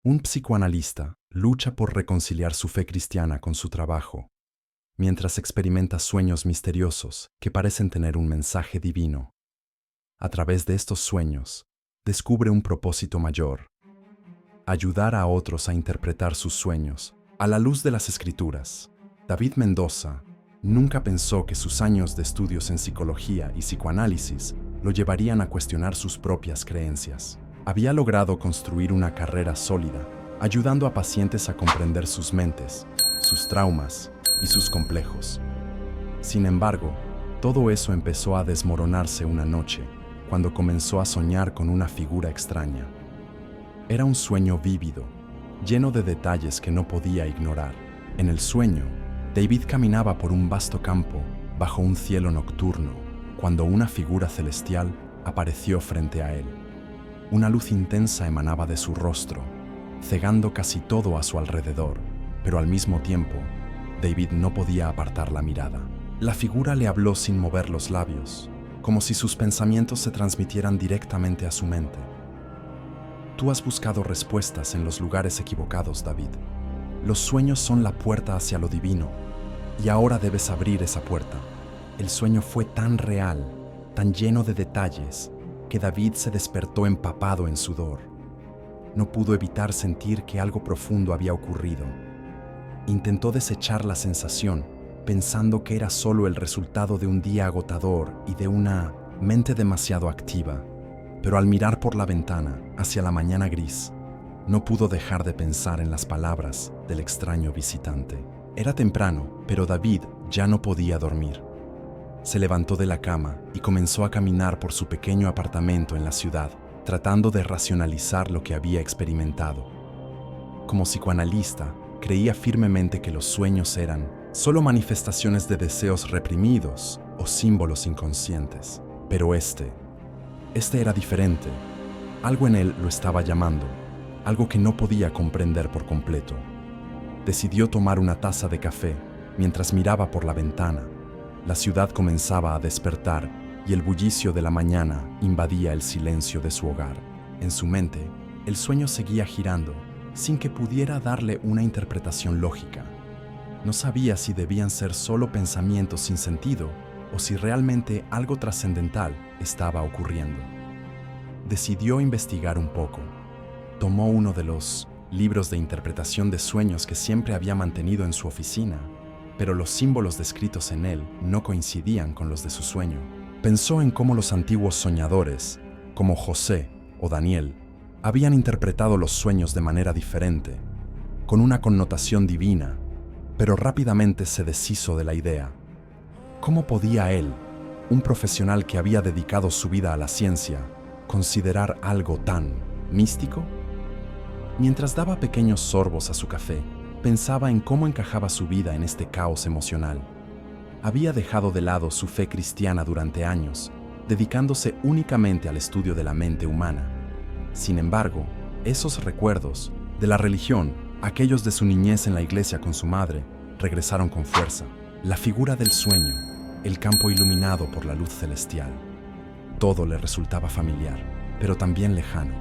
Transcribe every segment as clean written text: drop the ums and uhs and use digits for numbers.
Un psicoanalista lucha por reconciliar su fe cristiana con su trabajo, mientras experimenta sueños misteriosos que parecen tener un mensaje divino. A través de estos sueños, descubre un propósito mayor: ayudar a otros a interpretar sus sueños a la luz de las Escrituras. David Mendoza nunca pensó que sus años de estudios en psicología y psicoanálisis lo llevarían a cuestionar sus propias creencias. Había logrado construir una carrera sólida, ayudando a pacientes a comprender sus mentes, sus traumas y sus complejos. Sin embargo, todo eso empezó a desmoronarse una noche, cuando comenzó a soñar con una figura extraña. Era un sueño vívido, lleno de detalles que no podía ignorar. En el sueño, David caminaba por un vasto campo, bajo un cielo nocturno, cuando una figura celestial apareció frente a él. Una luz intensa emanaba de su rostro, cegando casi todo a su alrededor, pero al mismo tiempo, David no podía apartar la mirada. La figura le habló sin mover los labios, como si sus pensamientos se transmitieran directamente a su mente. Tú has buscado respuestas en los lugares equivocados, David. Los sueños son la puerta hacia lo divino, y ahora debes abrir esa puerta. El sueño fue tan real, tan lleno de detalles, que David se despertó empapado en sudor. No pudo evitar sentir que algo profundo había ocurrido. Intentó desechar la sensación, pensando que era solo el resultado de un día agotador y de una mente demasiado activa. Pero al mirar por la ventana hacia la mañana gris, no pudo dejar de pensar en las palabras del extraño visitante. Era temprano, pero David ya no podía dormir. Se levantó de la cama y comenzó a caminar por su pequeño apartamento en la ciudad, tratando de racionalizar lo que había experimentado. Como psicoanalista, creía firmemente que los sueños eran solo manifestaciones de deseos reprimidos o símbolos inconscientes. Pero este era diferente. Algo en él lo estaba llamando, algo que no podía comprender por completo. Decidió tomar una taza de café mientras miraba por la ventana. La ciudad comenzaba a despertar y el bullicio de la mañana invadía el silencio de su hogar. En su mente, el sueño seguía girando, sin que pudiera darle una interpretación lógica. No sabía si debían ser solo pensamientos sin sentido o si realmente algo trascendental estaba ocurriendo. Decidió investigar un poco. Tomó uno de los libros de interpretación de sueños que siempre había mantenido en su oficina, pero los símbolos descritos en él no coincidían con los de su sueño. Pensó en cómo los antiguos soñadores, como José o Daniel, habían interpretado los sueños de manera diferente, con una connotación divina, pero rápidamente se deshizo de la idea. ¿Cómo podía él, un profesional que había dedicado su vida a la ciencia, considerar algo tan místico? Mientras daba pequeños sorbos a su café, pensaba en cómo encajaba su vida en este caos emocional. Había dejado de lado su fe cristiana durante años, dedicándose únicamente al estudio de la mente humana. Sin embargo, esos recuerdos de la religión, aquellos de su niñez en la iglesia con su madre, regresaron con fuerza. La figura del sueño, el campo iluminado por la luz celestial. Todo le resultaba familiar, pero también lejano.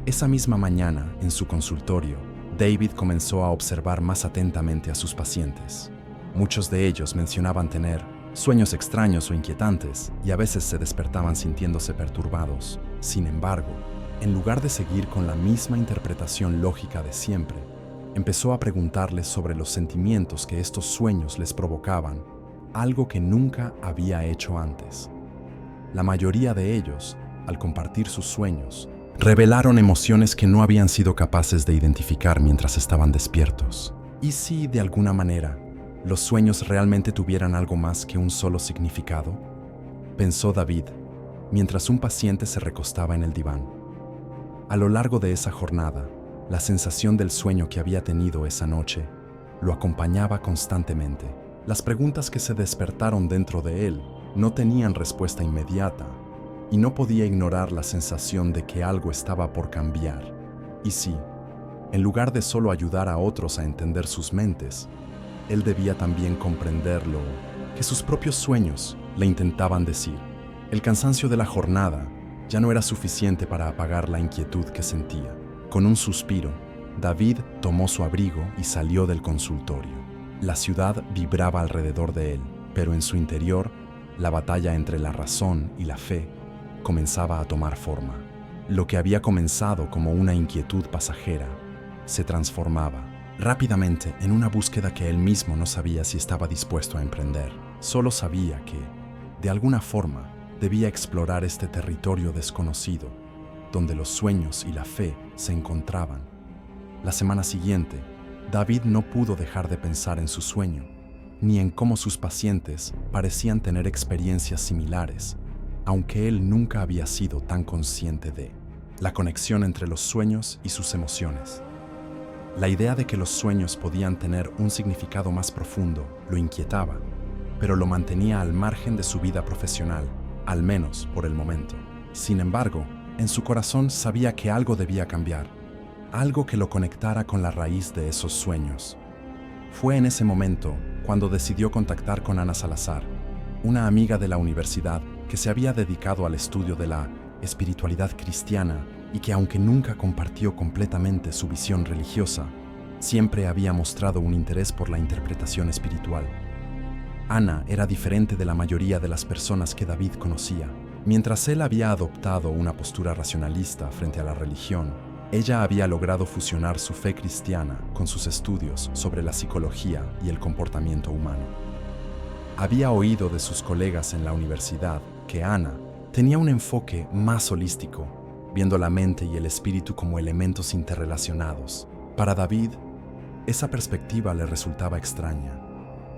Esa misma mañana, en su consultorio, David comenzó a observar más atentamente a sus pacientes. Muchos de ellos mencionaban tener sueños extraños o inquietantes y a veces se despertaban sintiéndose perturbados. Sin embargo, en lugar de seguir con la misma interpretación lógica de siempre, empezó a preguntarles sobre los sentimientos que estos sueños les provocaban, algo que nunca había hecho antes. La mayoría de ellos, al compartir sus sueños, revelaron emociones que no habían sido capaces de identificar mientras estaban despiertos. ¿Y si, de alguna manera, los sueños realmente tuvieran algo más que un solo significado? Pensó David, mientras un paciente se recostaba en el diván. A lo largo de esa jornada, la sensación del sueño que había tenido esa noche lo acompañaba constantemente. Las preguntas que se despertaron dentro de él no tenían respuesta inmediata, y no podía ignorar la sensación de que algo estaba por cambiar. Y sí, en lugar de solo ayudar a otros a entender sus mentes, él debía también comprender lo que sus propios sueños le intentaban decir. El cansancio de la jornada ya no era suficiente para apagar la inquietud que sentía. Con un suspiro, David tomó su abrigo y salió del consultorio. La ciudad vibraba alrededor de él, pero en su interior, la batalla entre la razón y la fe comenzaba a tomar forma. Lo que había comenzado como una inquietud pasajera se transformaba rápidamente en una búsqueda que él mismo no sabía si estaba dispuesto a emprender. Solo sabía que, de alguna forma, debía explorar este territorio desconocido, donde los sueños y la fe se encontraban. La semana siguiente, David no pudo dejar de pensar en su sueño, ni en cómo sus pacientes parecían tener experiencias similares, aunque él nunca había sido tan consciente de la conexión entre los sueños y sus emociones. La idea de que los sueños podían tener un significado más profundo lo inquietaba, pero lo mantenía al margen de su vida profesional, al menos por el momento. Sin embargo, en su corazón sabía que algo debía cambiar, algo que lo conectara con la raíz de esos sueños. Fue en ese momento cuando decidió contactar con Ana Salazar, una amiga de la universidad que se había dedicado al estudio de la espiritualidad cristiana y que, aunque nunca compartió completamente su visión religiosa, siempre había mostrado un interés por la interpretación espiritual. Ana era diferente de la mayoría de las personas que David conocía. Mientras él había adoptado una postura racionalista frente a la religión, ella había logrado fusionar su fe cristiana con sus estudios sobre la psicología y el comportamiento humano. Había oído de sus colegas en la universidad que Ana tenía un enfoque más holístico, viendo la mente y el espíritu como elementos interrelacionados. Para David, esa perspectiva le resultaba extraña,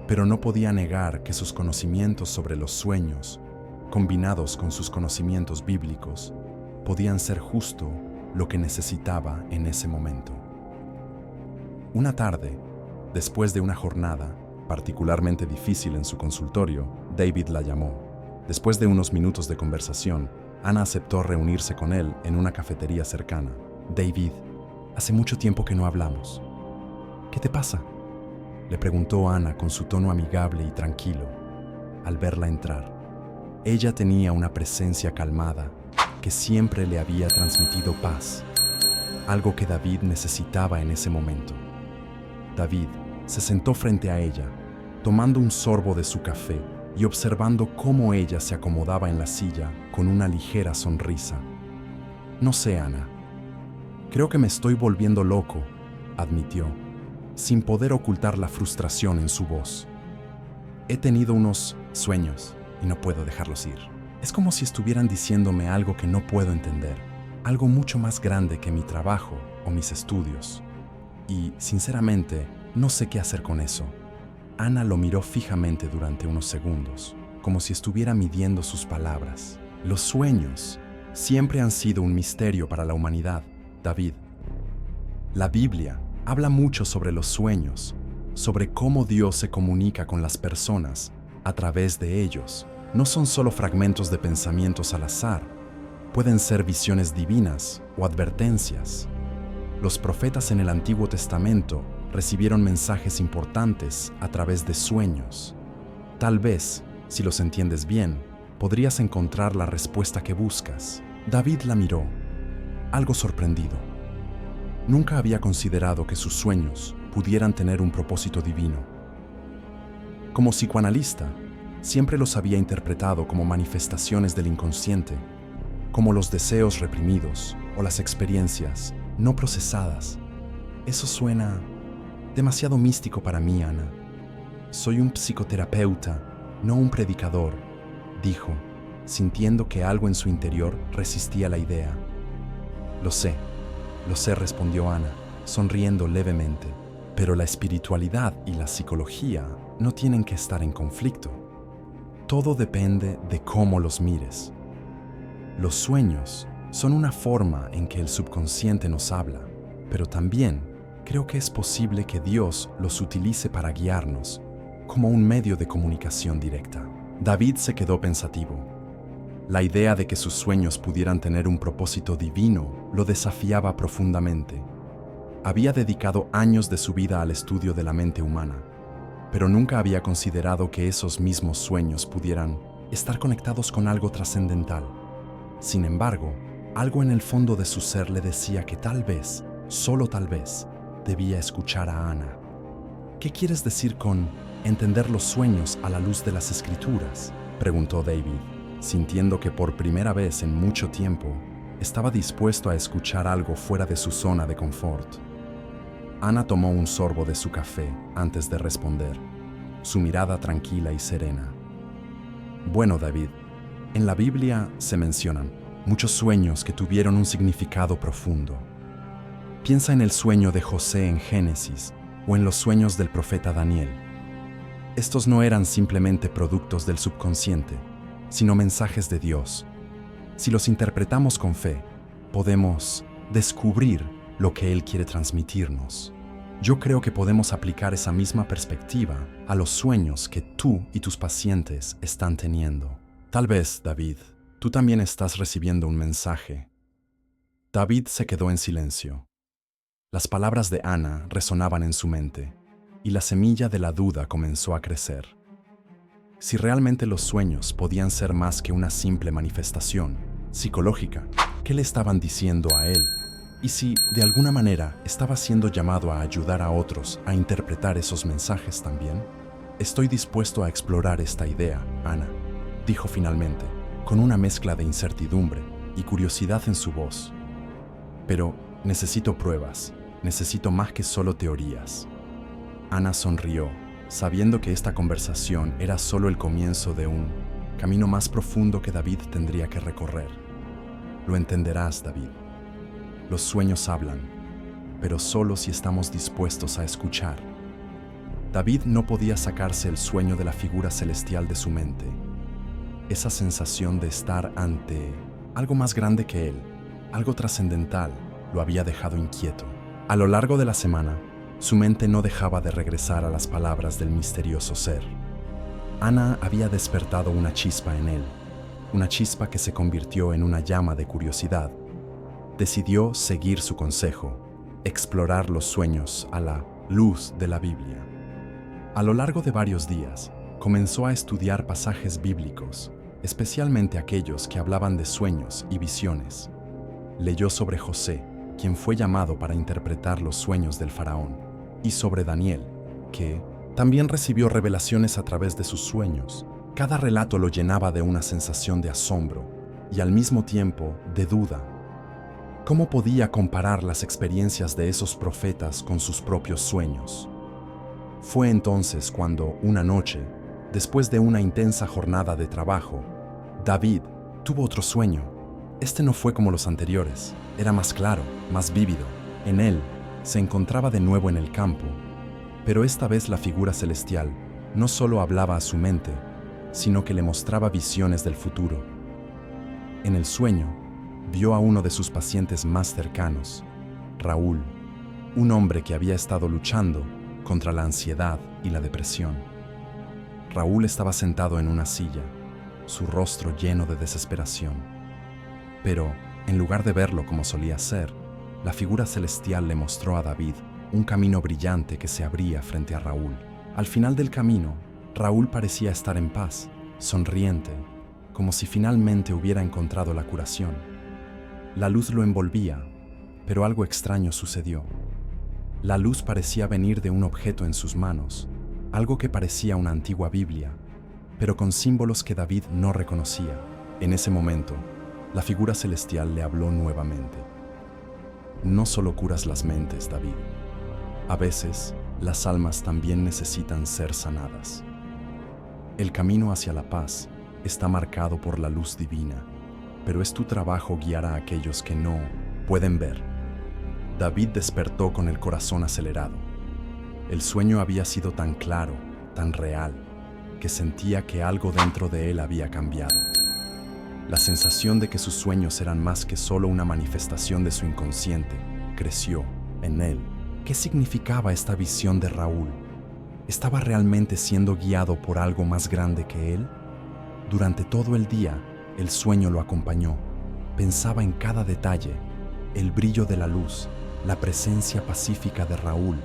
pero no podía negar que sus conocimientos sobre los sueños, combinados con sus conocimientos bíblicos, podían ser justo lo que necesitaba en ese momento. Una tarde, después de una jornada particularmente difícil en su consultorio, David la llamó. Después de unos minutos de conversación, Ana aceptó reunirse con él en una cafetería cercana. «David, hace mucho tiempo que no hablamos. ¿Qué te pasa?», le preguntó Ana con su tono amigable y tranquilo, al verla entrar. Ella tenía una presencia calmada que siempre le había transmitido paz, algo que David necesitaba en ese momento. David se sentó frente a ella, tomando un sorbo de su café y observando cómo ella se acomodaba en la silla con una ligera sonrisa. «No sé, Ana. Creo que me estoy volviendo loco», admitió, sin poder ocultar la frustración en su voz. «He tenido unos sueños y no puedo dejarlos ir. Es como si estuvieran diciéndome algo que no puedo entender, algo mucho más grande que mi trabajo o mis estudios. Y, sinceramente, no sé qué hacer con eso». Ana lo miró fijamente durante unos segundos, como si estuviera midiendo sus palabras. «Los sueños siempre han sido un misterio para la humanidad, David. La Biblia habla mucho sobre los sueños, sobre cómo Dios se comunica con las personas a través de ellos. No son solo fragmentos de pensamientos al azar, pueden ser visiones divinas o advertencias. Los profetas en el Antiguo Testamento recibieron mensajes importantes a través de sueños. Tal vez, si los entiendes bien, podrías encontrar la respuesta que buscas». David la miró, algo sorprendido. Nunca había considerado que sus sueños pudieran tener un propósito divino. Como psicoanalista, siempre los había interpretado como manifestaciones del inconsciente, como los deseos reprimidos o las experiencias no procesadas. «Eso suena demasiado místico para mí, Ana. Soy un psicoterapeuta, no un predicador», dijo, sintiendo que algo en su interior resistía la idea. Lo sé», respondió Ana, sonriendo levemente, «pero la espiritualidad y la psicología no tienen que estar en conflicto. Todo depende de cómo los mires. Los sueños son una forma en que el subconsciente nos habla, pero también creo que es posible que Dios los utilice para guiarnos, como un medio de comunicación directa». David se quedó pensativo. La idea de que sus sueños pudieran tener un propósito divino lo desafiaba profundamente. Había dedicado años de su vida al estudio de la mente humana, pero nunca había considerado que esos mismos sueños pudieran estar conectados con algo trascendental. Sin embargo, algo en el fondo de su ser le decía que tal vez solo tal vez, debía escuchar a Ana. ¿Qué quieres decir con entender los sueños a la luz de las Escrituras?, preguntó David, sintiendo que por primera vez en mucho tiempo estaba dispuesto a escuchar algo fuera de su zona de confort. Ana tomó un sorbo de su café antes de responder, su mirada tranquila y serena. Bueno, David, en la Biblia se mencionan muchos sueños que tuvieron un significado profundo. Piensa en el sueño de José en Génesis o en los sueños del profeta Daniel. Estos no eran simplemente productos del subconsciente, sino mensajes de Dios. Si los interpretamos con fe, podemos descubrir lo que Él quiere transmitirnos. Yo creo que podemos aplicar esa misma perspectiva a los sueños que tú y tus pacientes están teniendo. Tal vez, David, tú también estás recibiendo un mensaje. David se quedó en silencio. Las palabras de Ana resonaban en su mente, y la semilla de la duda comenzó a crecer. Si realmente los sueños podían ser más que una simple manifestación psicológica, ¿qué le estaban diciendo a él? Y si, de alguna manera, estaba siendo llamado a ayudar a otros a interpretar esos mensajes también. Estoy dispuesto a explorar esta idea, Ana, dijo finalmente, con una mezcla de incertidumbre y curiosidad en su voz. Pero necesito pruebas, necesito más que solo teorías. Ana sonrió, sabiendo que esta conversación era solo el comienzo de un camino más profundo que David tendría que recorrer. Lo entenderás, David. Los sueños hablan, pero solo si estamos dispuestos a escuchar. David no podía sacarse el sueño de la figura celestial de su mente. Esa sensación de estar ante algo más grande que él, algo trascendental, lo había dejado inquieto. A lo largo de la semana, su mente no dejaba de regresar a las palabras del misterioso ser. Ana había despertado una chispa en él, una chispa que se convirtió en una llama de curiosidad. Decidió seguir su consejo, explorar los sueños a la luz de la Biblia. A lo largo de varios días, comenzó a estudiar pasajes bíblicos, especialmente aquellos que hablaban de sueños y visiones. Leyó sobre José, quien fue llamado para interpretar los sueños del faraón, y sobre Daniel, que también recibió revelaciones a través de sus sueños. Cada relato lo llenaba de una sensación de asombro y al mismo tiempo de duda. ¿Cómo podía comparar las experiencias de esos profetas con sus propios sueños? Fue entonces cuando, una noche, después de una intensa jornada de trabajo, David tuvo otro sueño. Este no fue como los anteriores, era más claro, más vívido. En él, se encontraba de nuevo en el campo, pero esta vez la figura celestial no solo hablaba a su mente, sino que le mostraba visiones del futuro. En el sueño, vio a uno de sus pacientes más cercanos, Raúl, un hombre que había estado luchando contra la ansiedad y la depresión. Raúl estaba sentado en una silla, su rostro lleno de desesperación. Pero, en lugar de verlo como solía ser, la figura celestial le mostró a David un camino brillante que se abría frente a Raúl. Al final del camino, Raúl parecía estar en paz, sonriente, como si finalmente hubiera encontrado la curación. La luz lo envolvía, pero algo extraño sucedió. La luz parecía venir de un objeto en sus manos, algo que parecía una antigua Biblia, pero con símbolos que David no reconocía. En ese momento, la figura celestial le habló nuevamente. No solo curas las mentes, David. A veces, las almas también necesitan ser sanadas. El camino hacia la paz está marcado por la luz divina, pero es tu trabajo guiar a aquellos que no pueden ver. David despertó con el corazón acelerado. El sueño había sido tan claro, tan real, que sentía que algo dentro de él había cambiado. La sensación de que sus sueños eran más que solo una manifestación de su inconsciente creció en él. ¿Qué significaba esta visión de Raúl? ¿Estaba realmente siendo guiado por algo más grande que él? Durante todo el día, el sueño lo acompañó. Pensaba en cada detalle, el brillo de la luz, la presencia pacífica de Raúl,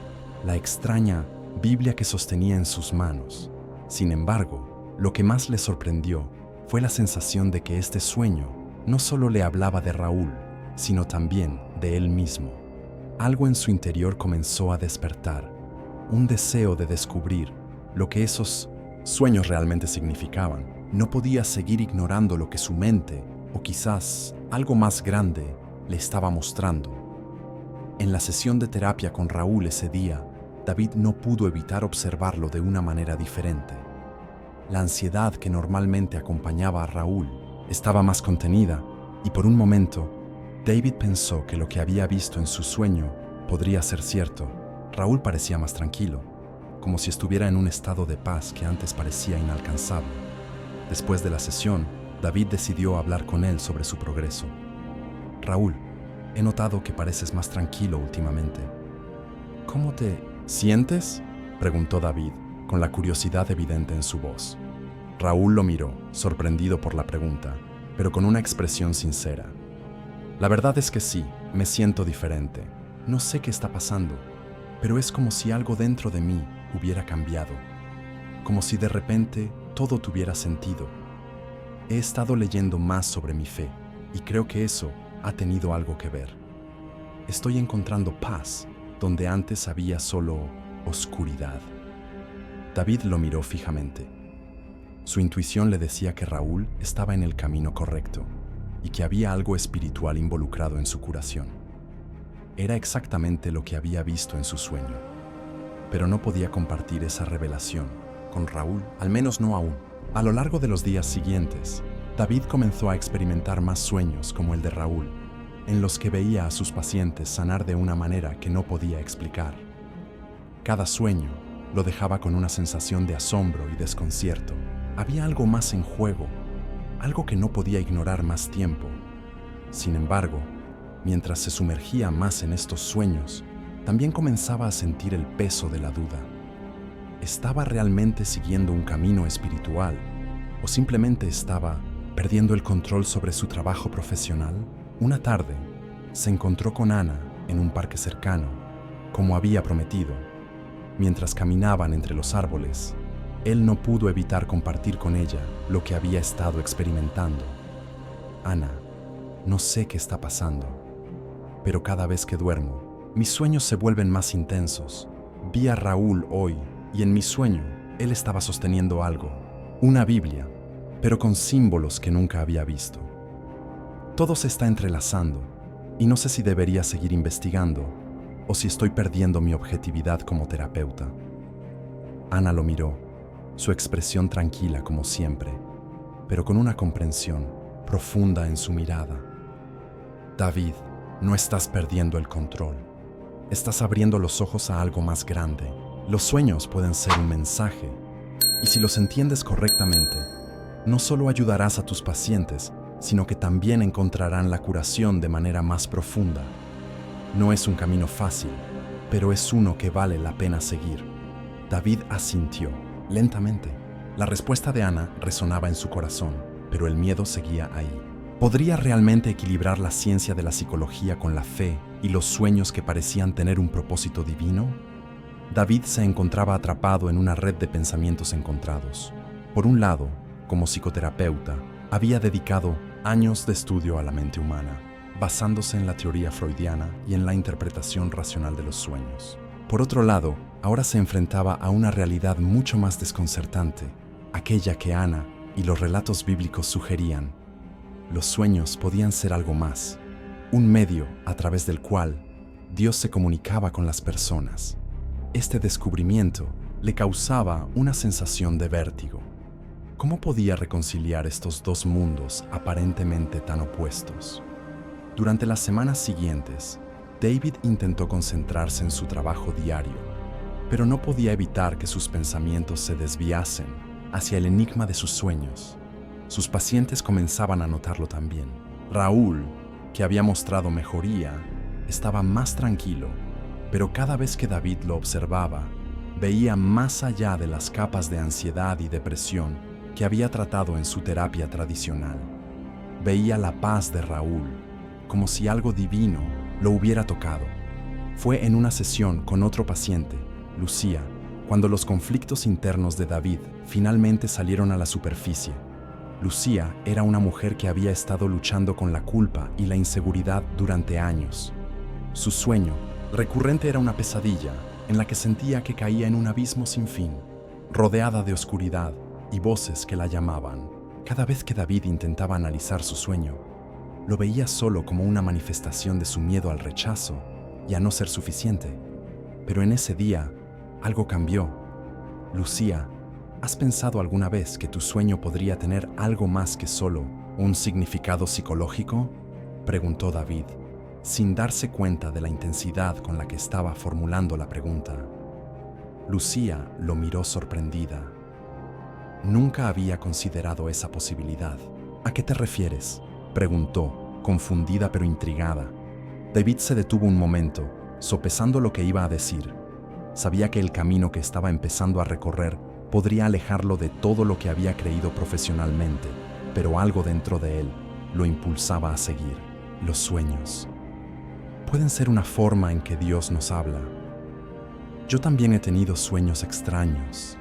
la extraña Biblia que sostenía en sus manos. Sin embargo, lo que más le sorprendió fue la sensación de que este sueño no solo le hablaba de Raúl, sino también de él mismo. algo en su interior comenzó a despertar, un deseo de descubrir lo que esos sueños realmente significaban. No podía seguir ignorando lo que su mente, o quizás algo más grande, le estaba mostrando. En la sesión de terapia con Raúl ese día, David no pudo evitar observarlo de una manera diferente. La ansiedad que normalmente acompañaba a Raúl estaba más contenida y por un momento, David pensó que lo que había visto en su sueño podría ser cierto. Raúl parecía más tranquilo, como si estuviera en un estado de paz que antes parecía inalcanzable. Después de la sesión, David decidió hablar con él sobre su progreso. Raúl, he notado que pareces más tranquilo últimamente. ¿Cómo te sientes?, preguntó David, con la curiosidad evidente en su voz. Raúl lo miró, sorprendido por la pregunta, pero con una expresión sincera. La verdad es que sí, me siento diferente. No sé qué está pasando, pero es como si algo dentro de mí hubiera cambiado, como si de repente todo tuviera sentido. He estado leyendo más sobre mi fe y creo que eso ha tenido algo que ver. Estoy encontrando paz donde antes había solo oscuridad. David lo miró fijamente. Su intuición le decía que Raúl estaba en el camino correcto y que había algo espiritual involucrado en su curación. Era exactamente lo que había visto en su sueño, pero no podía compartir esa revelación con Raúl, al menos no aún. A lo largo de los días siguientes, David comenzó a experimentar más sueños como el de Raúl, en los que veía a sus pacientes sanar de una manera que no podía explicar. Cada sueño lo dejaba con una sensación de asombro y desconcierto. Había algo más en juego, algo que no podía ignorar más tiempo. Sin embargo, mientras se sumergía más en estos sueños, también comenzaba a sentir el peso de la duda. ¿Estaba realmente siguiendo un camino espiritual o simplemente estaba perdiendo el control sobre su trabajo profesional? Una tarde, se encontró con Ana en un parque cercano, como había prometido. Mientras caminaban entre los árboles, él no pudo evitar compartir con ella lo que había estado experimentando. Ana, no sé qué está pasando, pero cada vez que duermo, mis sueños se vuelven más intensos. Vi a Raúl hoy y en mi sueño, él estaba sosteniendo algo, una Biblia, pero con símbolos que nunca había visto. Todo se está entrelazando y no sé si debería seguir investigando o si estoy perdiendo mi objetividad como terapeuta. Ana lo miró, su expresión tranquila como siempre, pero con una comprensión profunda en su mirada. David, no estás perdiendo el control. Estás abriendo los ojos a algo más grande. Los sueños pueden ser un mensaje, y si los entiendes correctamente, no solo ayudarás a tus pacientes, sino que también encontrarán la curación de manera más profunda. No es un camino fácil, pero es uno que vale la pena seguir. David asintió, lentamente. La respuesta de Ana resonaba en su corazón, pero el miedo seguía ahí. ¿Podría realmente equilibrar la ciencia de la psicología con la fe y los sueños que parecían tener un propósito divino? David se encontraba atrapado en una red de pensamientos encontrados. Por un lado, como psicoterapeuta, había dedicado años de estudio a la mente humana, basándose en la teoría freudiana y en la interpretación racional de los sueños. Por otro lado, ahora se enfrentaba a una realidad mucho más desconcertante, aquella que Ana y los relatos bíblicos sugerían. Los sueños podían ser algo más, un medio a través del cual Dios se comunicaba con las personas. Este descubrimiento le causaba una sensación de vértigo. ¿Cómo podía reconciliar estos dos mundos aparentemente tan opuestos? Durante las semanas siguientes, David intentó concentrarse en su trabajo diario, pero no podía evitar que sus pensamientos se desviasen hacia el enigma de sus sueños. Sus pacientes comenzaban a notarlo también. Raúl, que había mostrado mejoría, estaba más tranquilo, pero cada vez que David lo observaba, veía más allá de las capas de ansiedad y depresión que había tratado en su terapia tradicional. Veía la paz de Raúl, como si algo divino lo hubiera tocado. Fue en una sesión con otro paciente, Lucía, cuando los conflictos internos de David finalmente salieron a la superficie. Lucía era una mujer que había estado luchando con la culpa y la inseguridad durante años. Su sueño Recurrente era una pesadilla en la que sentía que caía en un abismo sin fin, rodeada de oscuridad y voces que la llamaban. Cada vez que David intentaba analizar su sueño, lo veía solo como una manifestación de su miedo al rechazo y a no ser suficiente. Pero en ese día, algo cambió. Lucía, ¿has pensado alguna vez que tu sueño podría tener algo más que solo un significado psicológico?, preguntó David, sin darse cuenta de la intensidad con la que estaba formulando la pregunta. Lucía lo miró sorprendida. Nunca había considerado esa posibilidad. ¿A qué te refieres?, preguntó, confundida pero intrigada. David se detuvo un momento, sopesando lo que iba a decir. Sabía que el camino que estaba empezando a recorrer podría alejarlo de todo lo que había creído profesionalmente, pero algo dentro de él lo impulsaba a seguir. Los sueños pueden ser una forma en que Dios nos habla. Yo también he tenido sueños extraños,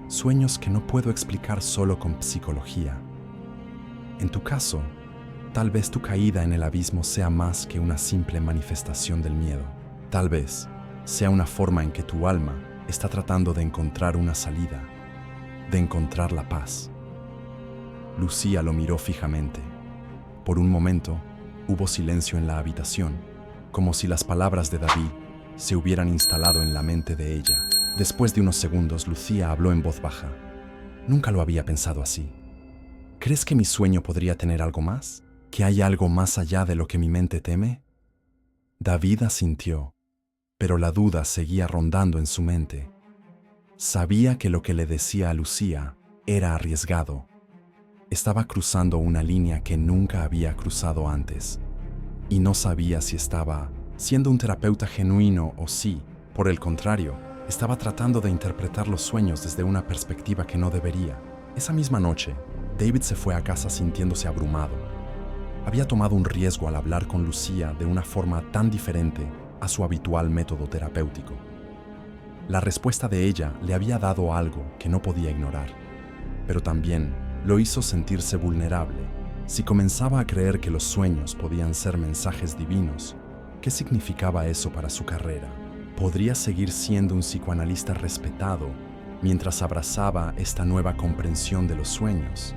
sueños que no puedo explicar solo con psicología. En tu caso, tal vez tu caída en el abismo sea más que una simple manifestación del miedo. Tal vez sea una forma en que tu alma está tratando de encontrar una salida, de encontrar la paz. Lucía lo miró fijamente. Por un momento, hubo silencio en la habitación, como si las palabras de David se hubieran instalado en la mente de ella. Después de unos segundos, Lucía habló en voz baja. Nunca lo había pensado así. ¿Crees que mi sueño podría tener algo más? ¿Que hay algo más allá de lo que mi mente teme? David asintió, pero la duda seguía rondando en su mente. Sabía que lo que le decía a Lucía era arriesgado. Estaba cruzando una línea que nunca había cruzado antes, y no sabía si estaba siendo un terapeuta genuino o si, por el contrario, estaba tratando de interpretar los sueños desde una perspectiva que no debería. Esa misma noche, David se fue a casa sintiéndose abrumado. Había tomado un riesgo al hablar con Lucía de una forma tan diferente a su habitual método terapéutico. La respuesta de ella le había dado algo que no podía ignorar, pero también lo hizo sentirse vulnerable. Si comenzaba a creer que los sueños podían ser mensajes divinos, ¿qué significaba eso para su carrera? ¿Podría seguir siendo un psicoanalista respetado mientras abrazaba esta nueva comprensión de los sueños?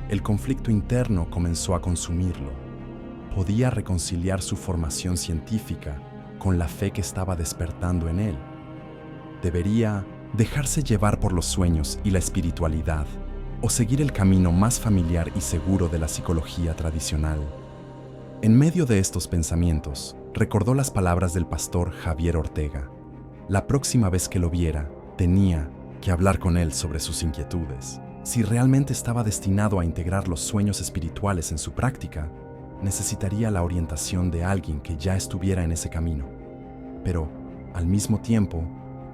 El conflicto interno comenzó a consumirlo. ¿Podía reconciliar su formación científica con la fe que estaba despertando en él? ¿Debería dejarse llevar por los sueños y la espiritualidad o seguir el camino más familiar y seguro de la psicología tradicional? En medio de estos pensamientos, recordó las palabras del pastor Javier Ortega. La próxima vez que lo viera, tenía que hablar con él sobre sus inquietudes. Si realmente estaba destinado a integrar los sueños espirituales en su práctica, necesitaría la orientación de alguien que ya estuviera en ese camino. Pero, al mismo tiempo,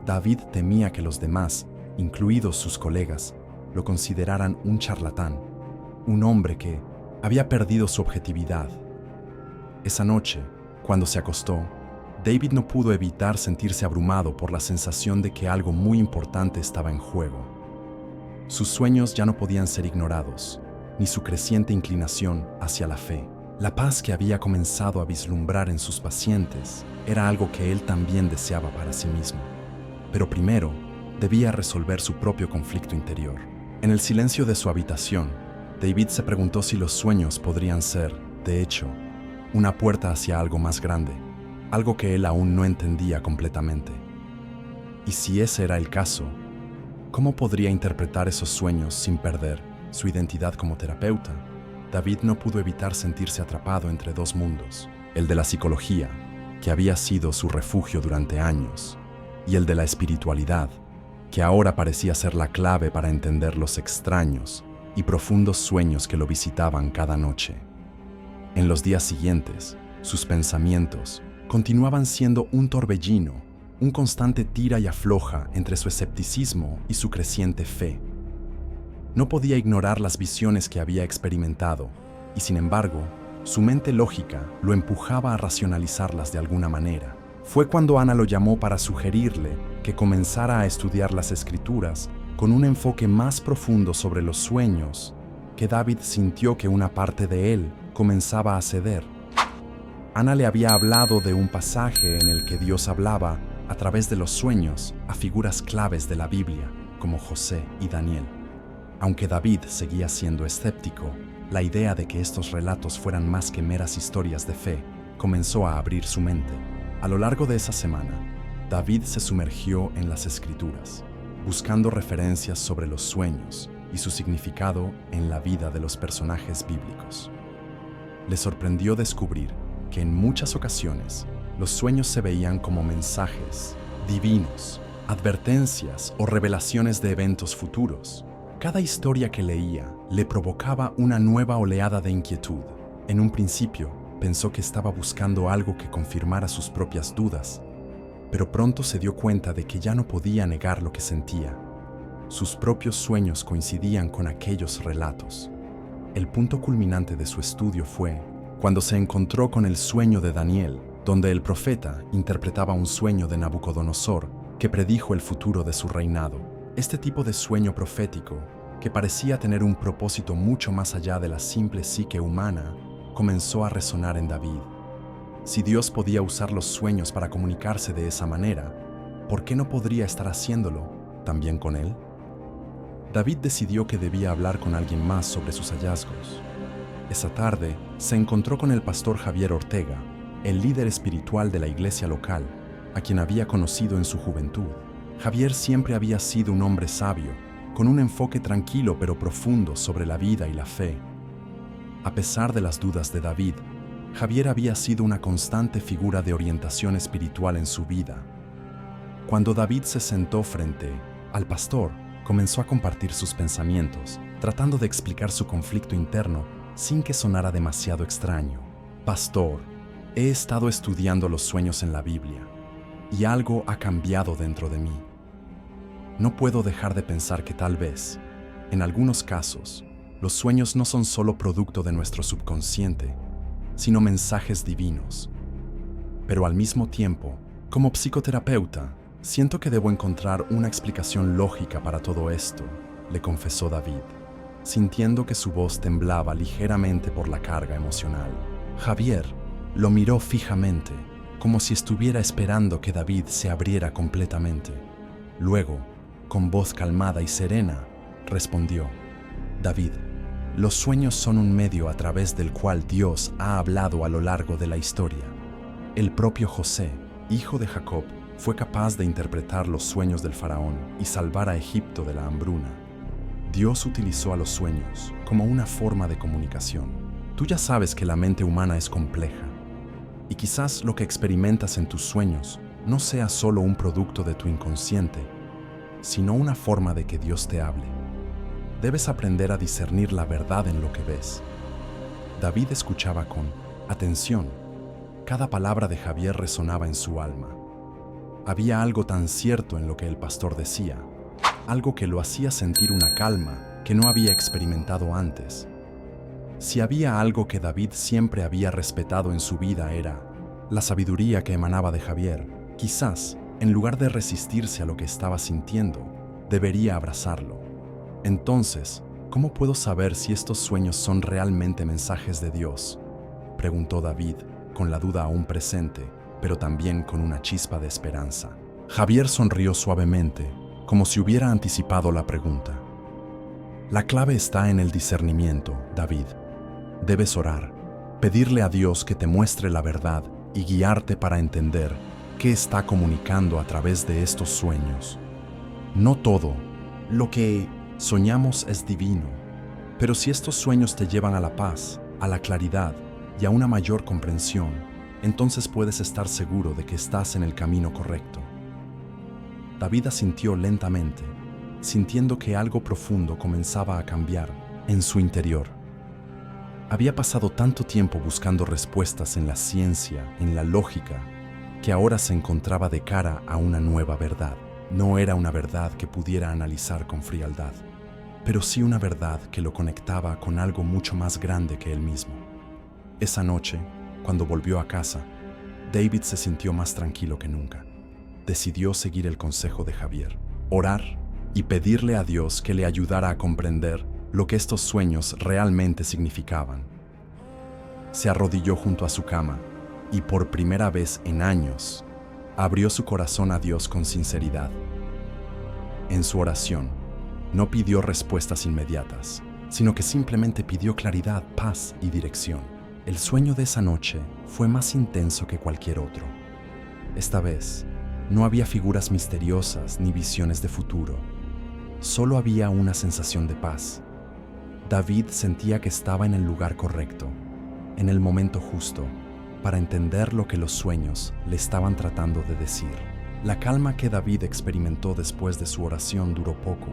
David temía que los demás, incluidos sus colegas, lo consideraran un charlatán, un hombre que había perdido su objetividad. Esa noche, cuando se acostó, David no pudo evitar sentirse abrumado por la sensación de que algo muy importante estaba en juego. Sus sueños ya no podían ser ignorados, ni su creciente inclinación hacia la fe. La paz que había comenzado a vislumbrar en sus pacientes era algo que él también deseaba para sí mismo. Pero primero, debía resolver su propio conflicto interior. En el silencio de su habitación, David se preguntó si los sueños podrían ser, de hecho, una puerta hacia algo más grande, algo que él aún no entendía completamente. Y si ese era el caso, ¿cómo podría interpretar esos sueños sin perder su identidad como terapeuta? David no pudo evitar sentirse atrapado entre dos mundos, el de la psicología, que había sido su refugio durante años, y el de la espiritualidad, que ahora parecía ser la clave para entender los extraños y profundos sueños que lo visitaban cada noche. En los días siguientes, sus pensamientos continuaban siendo un torbellino, un constante tira y afloja entre su escepticismo y su creciente fe. No podía ignorar las visiones que había experimentado, y sin embargo, su mente lógica lo empujaba a racionalizarlas de alguna manera. Fue cuando Ana lo llamó para sugerirle que comenzara a estudiar las escrituras con un enfoque más profundo sobre los sueños, que David sintió que una parte de él comenzaba a ceder. Ana le había hablado de un pasaje en el que Dios hablaba, a través de los sueños, a figuras claves de la Biblia, como José y Daniel. Aunque David seguía siendo escéptico, la idea de que estos relatos fueran más que meras historias de fe comenzó a abrir su mente. A lo largo de esa semana, David se sumergió en las Escrituras, buscando referencias sobre los sueños y su significado en la vida de los personajes bíblicos. Le sorprendió descubrir que en muchas ocasiones los sueños se veían como mensajes divinos, advertencias o revelaciones de eventos futuros. Cada historia que leía le provocaba una nueva oleada de inquietud. En un principio, pensó que estaba buscando algo que confirmara sus propias dudas, pero pronto se dio cuenta de que ya no podía negar lo que sentía. Sus propios sueños coincidían con aquellos relatos. El punto culminante de su estudio fue cuando se encontró con el sueño de Daniel, donde el profeta interpretaba un sueño de Nabucodonosor que predijo el futuro de su reinado. Este tipo de sueño profético, que parecía tener un propósito mucho más allá de la simple psique humana, comenzó a resonar en David. Si Dios podía usar los sueños para comunicarse de esa manera, ¿por qué no podría estar haciéndolo también con él? David decidió que debía hablar con alguien más sobre sus hallazgos. Esa tarde se encontró con el pastor Javier Ortega, el líder espiritual de la iglesia local, a quien había conocido en su juventud. Javier siempre había sido un hombre sabio, con un enfoque tranquilo pero profundo sobre la vida y la fe. A pesar de las dudas de David, Javier había sido una constante figura de orientación espiritual en su vida. Cuando David se sentó frente al pastor, comenzó a compartir sus pensamientos, tratando de explicar su conflicto interno sin que sonara demasiado extraño. Pastor, he estado estudiando los sueños en la Biblia y algo ha cambiado dentro de mí. No puedo dejar de pensar que tal vez, en algunos casos, los sueños no son solo producto de nuestro subconsciente, sino mensajes divinos. Pero al mismo tiempo, como psicoterapeuta, siento que debo encontrar una explicación lógica para todo esto, le confesó David, sintiendo que su voz temblaba ligeramente por la carga emocional. Javier lo miró fijamente, como si estuviera esperando que David se abriera completamente. Luego, con voz calmada y serena, respondió: David, los sueños son un medio a través del cual Dios ha hablado a lo largo de la historia. El propio José, hijo de Jacob, fue capaz de interpretar los sueños del faraón y salvar a Egipto de la hambruna. Dios utilizó a los sueños como una forma de comunicación. Tú ya sabes que la mente humana es compleja, y quizás lo que experimentas en tus sueños no sea solo un producto de tu inconsciente, sino una forma de que Dios te hable. Debes aprender a discernir la verdad en lo que ves. David escuchaba con atención. Cada palabra de Javier resonaba en su alma. Había algo tan cierto en lo que el pastor decía, algo que lo hacía sentir una calma que no había experimentado antes. Si había algo que David siempre había respetado en su vida era la sabiduría que emanaba de Javier. Quizás, en lugar de resistirse a lo que estaba sintiendo, debería abrazarlo. Entonces, ¿cómo puedo saber si estos sueños son realmente mensajes de Dios?, preguntó David, con la duda aún presente, pero también con una chispa de esperanza. Javier sonrió suavemente, como si hubiera anticipado la pregunta. La clave está en el discernimiento, David. Debes orar, pedirle a Dios que te muestre la verdad y guiarte para entender qué está comunicando a través de estos sueños. No todo lo que soñamos es divino, pero si estos sueños te llevan a la paz, a la claridad y a una mayor comprensión, entonces puedes estar seguro de que estás en el camino correcto. David asintió lentamente, sintiendo que algo profundo comenzaba a cambiar en su interior. Había pasado tanto tiempo buscando respuestas en la ciencia, en la lógica, que ahora se encontraba de cara a una nueva verdad. No era una verdad que pudiera analizar con frialdad, pero sí una verdad que lo conectaba con algo mucho más grande que él mismo. Esa noche, cuando volvió a casa, David se sintió más tranquilo que nunca. Decidió seguir el consejo de Javier, orar y pedirle a Dios que le ayudara a comprender lo que estos sueños realmente significaban. Se arrodilló junto a su cama y por primera vez en años, abrió su corazón a Dios con sinceridad. En su oración, no pidió respuestas inmediatas, sino que simplemente pidió claridad, paz y dirección. El sueño de esa noche fue más intenso que cualquier otro. Esta vez, no había figuras misteriosas ni visiones de futuro. Solo había una sensación de paz. David sentía que estaba en el lugar correcto, en el momento justo, para entender lo que los sueños le estaban tratando de decir. La calma que David experimentó después de su oración duró poco.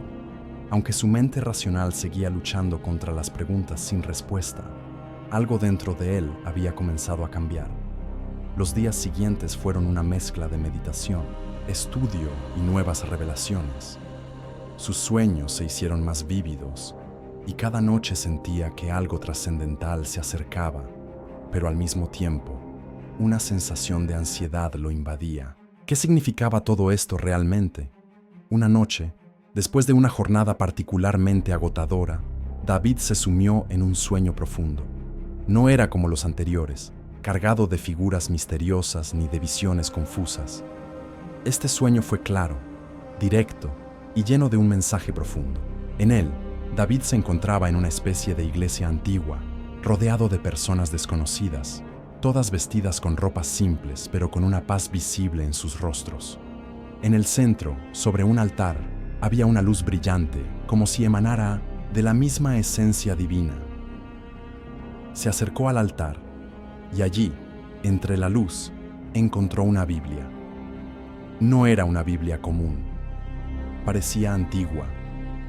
Aunque su mente racional seguía luchando contra las preguntas sin respuesta, algo dentro de él había comenzado a cambiar. Los días siguientes fueron una mezcla de meditación, estudio y nuevas revelaciones. Sus sueños se hicieron más vívidos y cada noche sentía que algo trascendental se acercaba, pero al mismo tiempo, una sensación de ansiedad lo invadía. ¿Qué significaba todo esto realmente? Una noche, después de una jornada particularmente agotadora, David se sumió en un sueño profundo. No era como los anteriores, cargado de figuras misteriosas ni de visiones confusas. Este sueño fue claro, directo y lleno de un mensaje profundo. En él, David se encontraba en una especie de iglesia antigua, rodeado de personas desconocidas, todas vestidas con ropas simples pero con una paz visible en sus rostros. En el centro, sobre un altar, había una luz brillante, como si emanara de la misma esencia divina. Se acercó al altar y allí, entre la luz, encontró una Biblia. No era una Biblia común. Parecía antigua,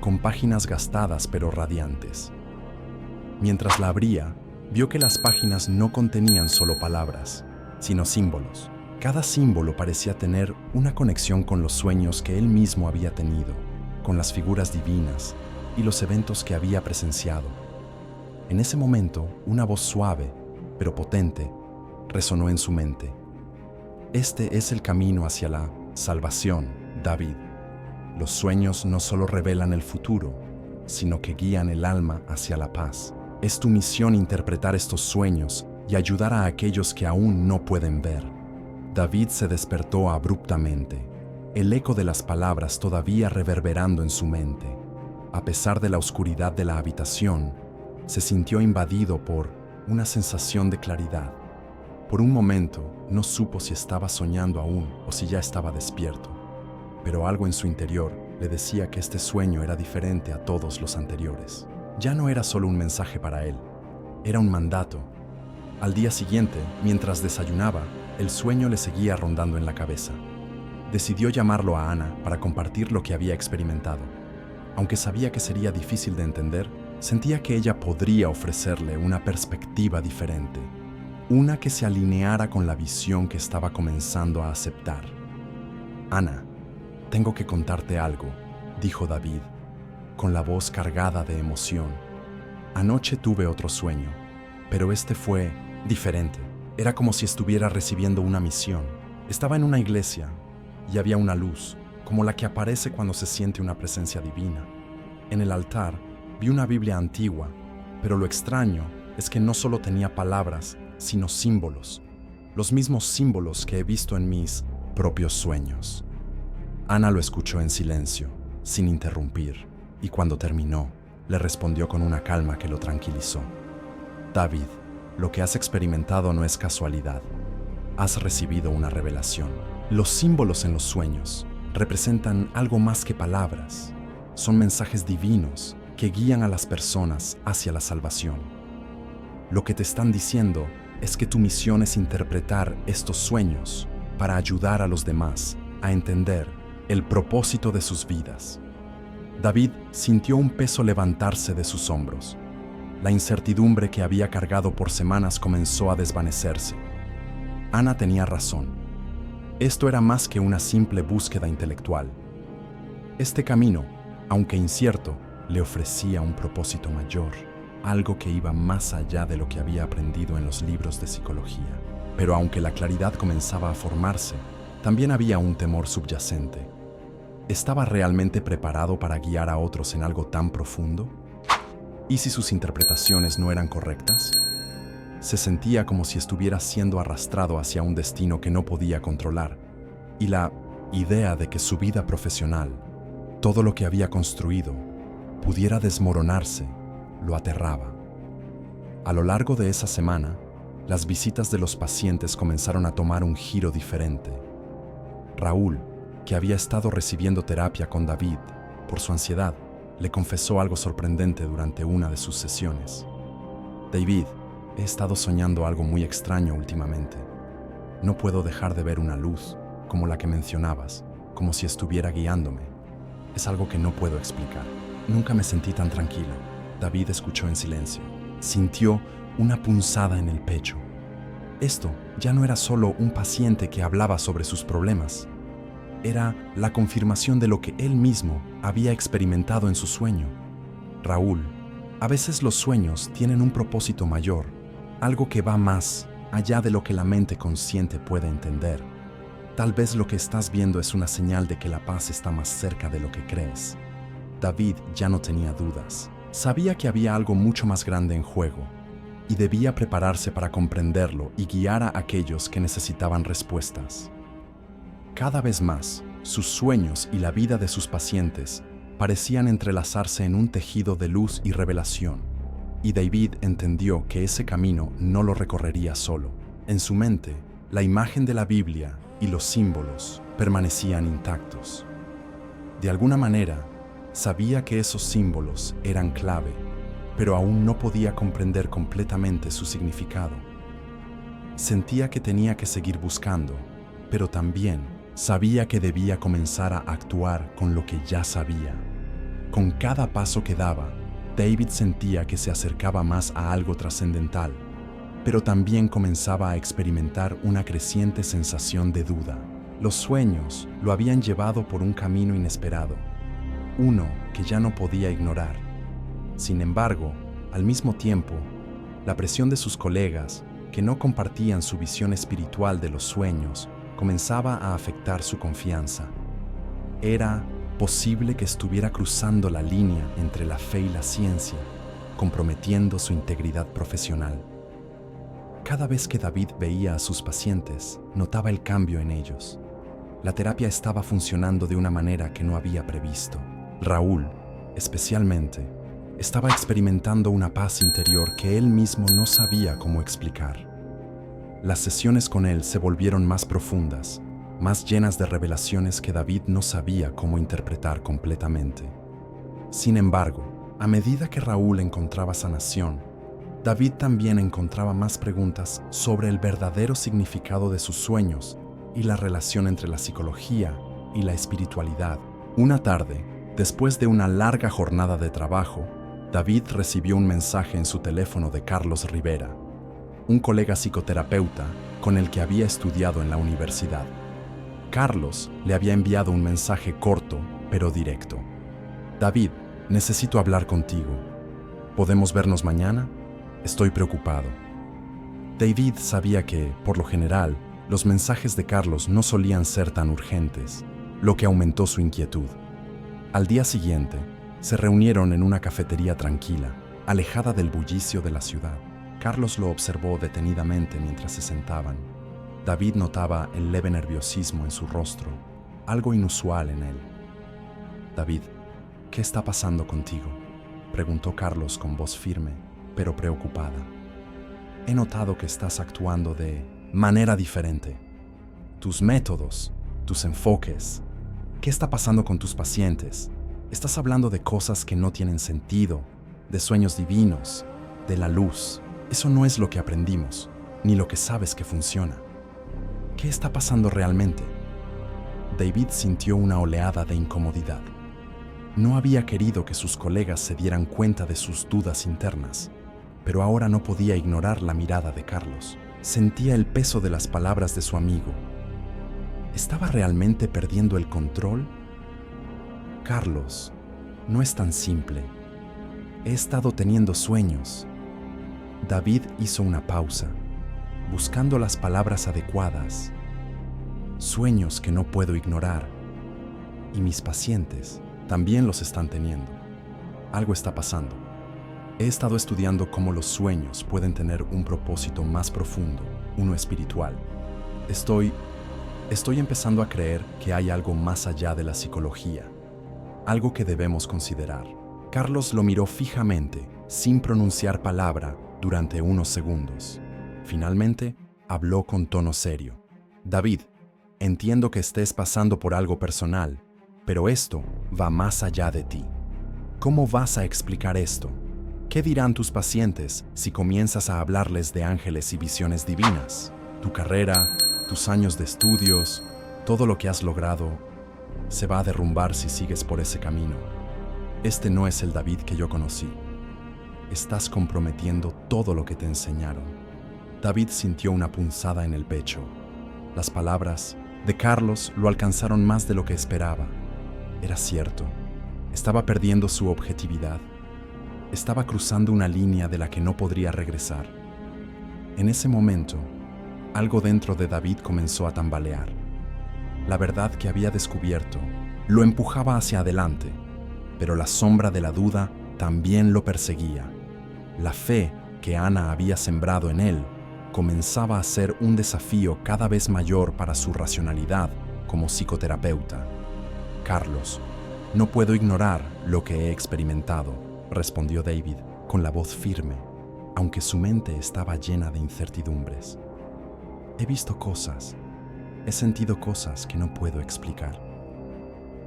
con páginas gastadas pero radiantes. Mientras la abría, vio que las páginas no contenían solo palabras, sino símbolos. Cada símbolo parecía tener una conexión con los sueños que él mismo había tenido, con las figuras divinas y los eventos que había presenciado. En ese momento, una voz suave, pero potente, resonó en su mente. Este es el camino hacia la salvación, David. Los sueños no solo revelan el futuro, sino que guían el alma hacia la paz. Es tu misión interpretar estos sueños y ayudar a aquellos que aún no pueden ver. David se despertó abruptamente, el eco de las palabras todavía reverberando en su mente. A pesar de la oscuridad de la habitación, se sintió invadido por una sensación de claridad. Por un momento, no supo si estaba soñando aún o si ya estaba despierto, pero algo en su interior le decía que este sueño era diferente a todos los anteriores. Ya no era solo un mensaje para él, era un mandato. Al día siguiente, mientras desayunaba, el sueño le seguía rondando en la cabeza. Decidió llamarlo a Ana para compartir lo que había experimentado. Aunque sabía que sería difícil de entender, sentía que ella podría ofrecerle una perspectiva diferente, una que se alineara con la visión que estaba comenzando a aceptar. Ana, tengo que contarte algo, dijo David, con la voz cargada de emoción. Anoche tuve otro sueño, pero este fue diferente. Era como si estuviera recibiendo una misión. Estaba en una iglesia y había una luz, como la que aparece cuando se siente una presencia divina. En el altar vi una Biblia antigua, pero lo extraño es que no solo tenía palabras, sino símbolos, los mismos símbolos que he visto en mis propios sueños. Ana lo escuchó en silencio, sin interrumpir, y cuando terminó, le respondió con una calma que lo tranquilizó. David, lo que has experimentado no es casualidad. Has recibido una revelación. Los símbolos en los sueños representan algo más que palabras. Son mensajes divinos que guían a las personas hacia la salvación. Lo que te están diciendo es que tu misión es interpretar estos sueños para ayudar a los demás a entender el propósito de sus vidas. David sintió un peso levantarse de sus hombros. La incertidumbre que había cargado por semanas comenzó a desvanecerse. Ana tenía razón. Esto era más que una simple búsqueda intelectual. Este camino, aunque incierto, le ofrecía un propósito mayor, algo que iba más allá de lo que había aprendido en los libros de psicología. Pero aunque la claridad comenzaba a formarse, también había un temor subyacente. ¿Estaba realmente preparado para guiar a otros en algo tan profundo? ¿Y si sus interpretaciones no eran correctas? se sentía como si estuviera siendo arrastrado hacia un destino que no podía controlar, y la idea de que su vida profesional, todo lo que había construido, pudiera desmoronarse, lo aterraba. A lo largo de esa semana, las visitas de los pacientes comenzaron a tomar un giro diferente. Raúl, que había estado recibiendo terapia con David por su ansiedad, le confesó algo sorprendente durante una de sus sesiones. David, he estado soñando algo muy extraño últimamente. No puedo dejar de ver una luz, como la que mencionabas, como si estuviera guiándome. Es algo que no puedo explicar. Nunca me sentí tan tranquilo. David escuchó en silencio. Sintió una punzada en el pecho. Esto ya no era solo un paciente que hablaba sobre sus problemas. Era la confirmación de lo que él mismo había experimentado en su sueño. Raúl, a veces los sueños tienen un propósito mayor, algo que va más allá de lo que la mente consciente puede entender. Tal vez lo que estás viendo es una señal de que la paz está más cerca de lo que crees. David ya no tenía dudas. Sabía que había algo mucho más grande en juego y debía prepararse para comprenderlo y guiar a aquellos que necesitaban respuestas. Cada vez más, sus sueños y la vida de sus pacientes parecían entrelazarse en un tejido de luz y revelación, y David entendió que ese camino no lo recorrería solo. En su mente, la imagen de la Biblia y los símbolos permanecían intactos. De alguna manera, sabía que esos símbolos eran clave, pero aún no podía comprender completamente su significado. Sentía que tenía que seguir buscando, pero también sabía que debía comenzar a actuar con lo que ya sabía. Con cada paso que daba, David sentía que se acercaba más a algo trascendental, pero también comenzaba a experimentar una creciente sensación de duda. Los sueños lo habían llevado por un camino inesperado, uno que ya no podía ignorar. Sin embargo, al mismo tiempo, la presión de sus colegas, que no compartían su visión espiritual de los sueños, comenzaba a afectar su confianza. Era posible que estuviera cruzando la línea entre la fe y la ciencia, comprometiendo su integridad profesional. Cada vez que David veía a sus pacientes, notaba el cambio en ellos. La terapia estaba funcionando de una manera que no había previsto. Raúl, especialmente, estaba experimentando una paz interior que él mismo no sabía cómo explicar. Las sesiones con él se volvieron más profundas, más llenas de revelaciones que David no sabía cómo interpretar completamente. Sin embargo, a medida que Raúl encontraba sanación, David también encontraba más preguntas sobre el verdadero significado de sus sueños y la relación entre la psicología y la espiritualidad. Una tarde, después de una larga jornada de trabajo, David recibió un mensaje en su teléfono de Carlos Rivera, un colega psicoterapeuta con el que había estudiado en la universidad. Carlos le había enviado un mensaje corto, pero directo. David, necesito hablar contigo. ¿Podemos vernos mañana? Estoy preocupado. David sabía que, por lo general, los mensajes de Carlos no solían ser tan urgentes, lo que aumentó su inquietud. Al día siguiente, se reunieron en una cafetería tranquila, alejada del bullicio de la ciudad. Carlos lo observó detenidamente mientras se sentaban. David notaba el leve nerviosismo en su rostro, algo inusual en él. David, ¿qué está pasando contigo?, preguntó Carlos con voz firme, pero preocupada. He notado que estás actuando de manera diferente. Tus métodos, tus enfoques. ¿Qué está pasando con tus pacientes? Estás hablando de cosas que no tienen sentido, de sueños divinos, de la luz. Eso no es lo que aprendimos, ni lo que sabes que funciona. ¿Qué está pasando realmente? David sintió una oleada de incomodidad. No había querido que sus colegas se dieran cuenta de sus dudas internas, pero ahora no podía ignorar la mirada de Carlos. Sentía el peso de las palabras de su amigo. ¿Estaba realmente perdiendo el control? Carlos, no es tan simple. He estado teniendo sueños. David hizo una pausa, buscando las palabras adecuadas. Sueños que no puedo ignorar. Y mis pacientes también los están teniendo. Algo está pasando. He estado estudiando cómo los sueños pueden tener un propósito más profundo, uno espiritual. Estoy empezando a creer que hay algo más allá de la psicología, algo que debemos considerar. Carlos lo miró fijamente, sin pronunciar palabra, durante unos segundos. Finalmente, habló con tono serio. David, entiendo que estés pasando por algo personal, pero esto va más allá de ti. ¿Cómo vas a explicar esto? ¿Qué dirán tus pacientes si comienzas a hablarles de ángeles y visiones divinas? Tu carrera, tus años de estudios, todo lo que has logrado, se va a derrumbar si sigues por ese camino. Este no es el David que yo conocí. Estás comprometiendo todo lo que te enseñaron. David sintió una punzada en el pecho. Las palabras de Carlos lo alcanzaron más de lo que esperaba. Era cierto. Estaba perdiendo su objetividad. Estaba cruzando una línea de la que no podría regresar. En ese momento, algo dentro de David comenzó a tambalear. La verdad que había descubierto lo empujaba hacia adelante, pero la sombra de la duda también lo perseguía. La fe que Ana había sembrado en él comenzaba a ser un desafío cada vez mayor para su racionalidad como psicoterapeuta. Carlos, no puedo ignorar lo que he experimentado, respondió David con la voz firme, aunque su mente estaba llena de incertidumbres. He visto cosas, he sentido cosas que no puedo explicar.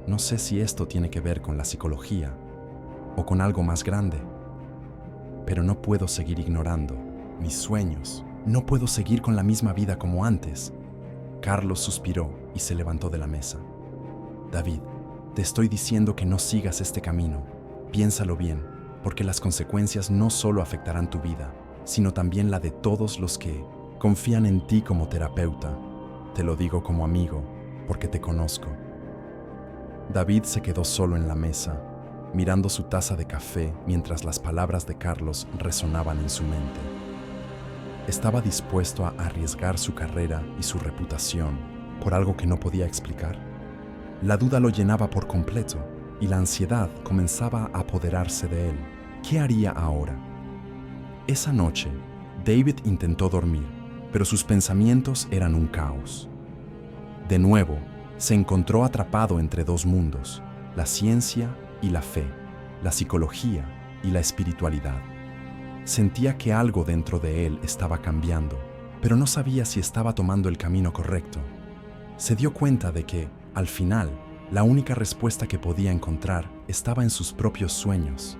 No sé si esto tiene que ver con la psicología o con algo más grande, pero no puedo seguir ignorando mis sueños. No puedo seguir con la misma vida como antes. Carlos suspiró y se levantó de la mesa. David, te estoy diciendo que no sigas este camino. Piénsalo bien, porque las consecuencias no solo afectarán tu vida, sino también la de todos los que confían en ti como terapeuta. Te lo digo como amigo, porque te conozco. David se quedó solo en la mesa, mirando su taza de café mientras las palabras de Carlos resonaban en su mente. Estaba dispuesto a arriesgar su carrera y su reputación por algo que no podía explicar. La duda lo llenaba por completo y la ansiedad comenzaba a apoderarse de él. ¿Qué haría ahora? Esa noche, David intentó dormir, pero sus pensamientos eran un caos. De nuevo, se encontró atrapado entre dos mundos, la ciencia y la fe, la psicología y la espiritualidad. Sentía que algo dentro de él estaba cambiando, pero no sabía si estaba tomando el camino correcto. Se dio cuenta de que, al final, la única respuesta que podía encontrar estaba en sus propios sueños.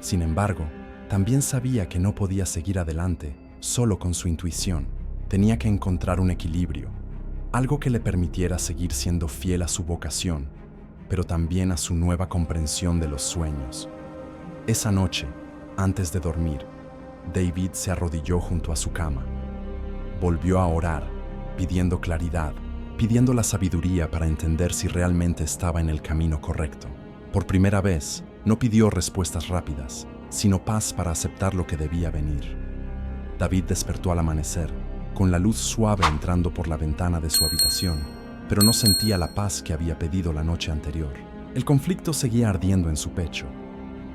Sin embargo, también sabía que no podía seguir adelante solo con su intuición. Tenía que encontrar un equilibrio, algo que le permitiera seguir siendo fiel a su vocación, pero también a su nueva comprensión de los sueños. Esa noche, antes de dormir, David se arrodilló junto a su cama. Volvió a orar, pidiendo claridad, pidiendo la sabiduría para entender si realmente estaba en el camino correcto. Por primera vez, no pidió respuestas rápidas, sino paz para aceptar lo que debía venir. David despertó al amanecer, con la luz suave entrando por la ventana de su habitación, pero no sentía la paz que había pedido la noche anterior. El conflicto seguía ardiendo en su pecho.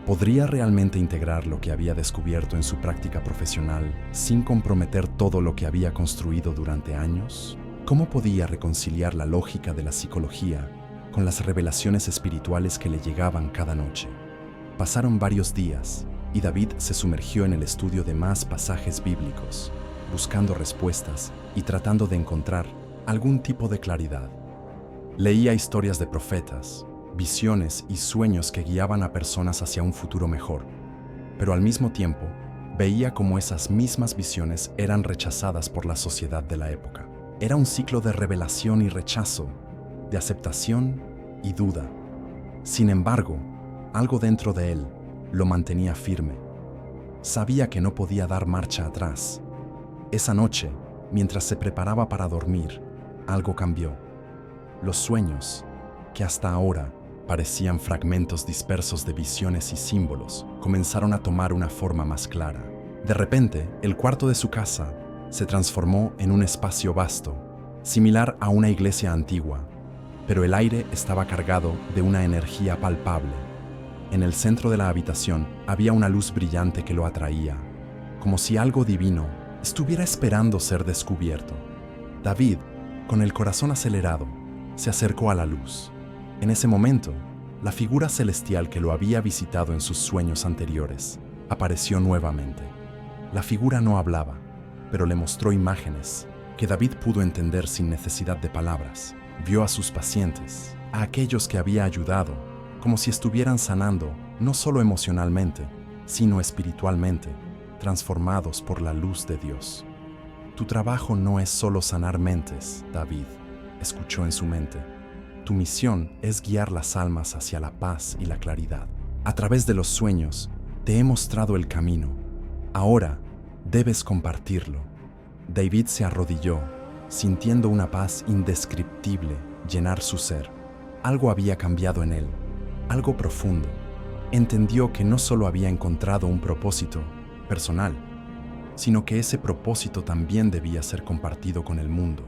¿Podría realmente integrar lo que había descubierto en su práctica profesional sin comprometer todo lo que había construido durante años? ¿Cómo podía reconciliar la lógica de la psicología con las revelaciones espirituales que le llegaban cada noche? Pasaron varios días y David se sumergió en el estudio de más pasajes bíblicos, buscando respuestas y tratando de encontrar algún tipo de claridad. Leía historias de profetas, visiones y sueños que guiaban a personas hacia un futuro mejor, pero al mismo tiempo veía cómo esas mismas visiones eran rechazadas por la sociedad de la época. Era un ciclo de revelación y rechazo, de aceptación y duda. Sin embargo, algo dentro de él lo mantenía firme. Sabía que no podía dar marcha atrás. Esa noche, mientras se preparaba para dormir, algo cambió. Los sueños, que hasta ahora parecían fragmentos dispersos de visiones y símbolos, comenzaron a tomar una forma más clara. De repente, el cuarto de su casa se transformó en un espacio vasto, similar a una iglesia antigua, pero el aire estaba cargado de una energía palpable. En el centro de la habitación había una luz brillante que lo atraía, como si algo divino estuviera esperando ser descubierto. David, con el corazón acelerado, se acercó a la luz. En ese momento, la figura celestial que lo había visitado en sus sueños anteriores apareció nuevamente. La figura no hablaba, pero le mostró imágenes que David pudo entender sin necesidad de palabras. Vio a sus pacientes, a aquellos que había ayudado, como si estuvieran sanando no solo emocionalmente, sino espiritualmente, transformados por la luz de Dios. Tu trabajo no es solo sanar mentes, David, escuchó en su mente. Tu misión es guiar las almas hacia la paz y la claridad. A través de los sueños, te he mostrado el camino. Ahora, debes compartirlo. David se arrodilló, sintiendo una paz indescriptible llenar su ser. Algo había cambiado en él, algo profundo. Entendió que no solo había encontrado un propósito personal, sino que ese propósito también debía ser compartido con el mundo.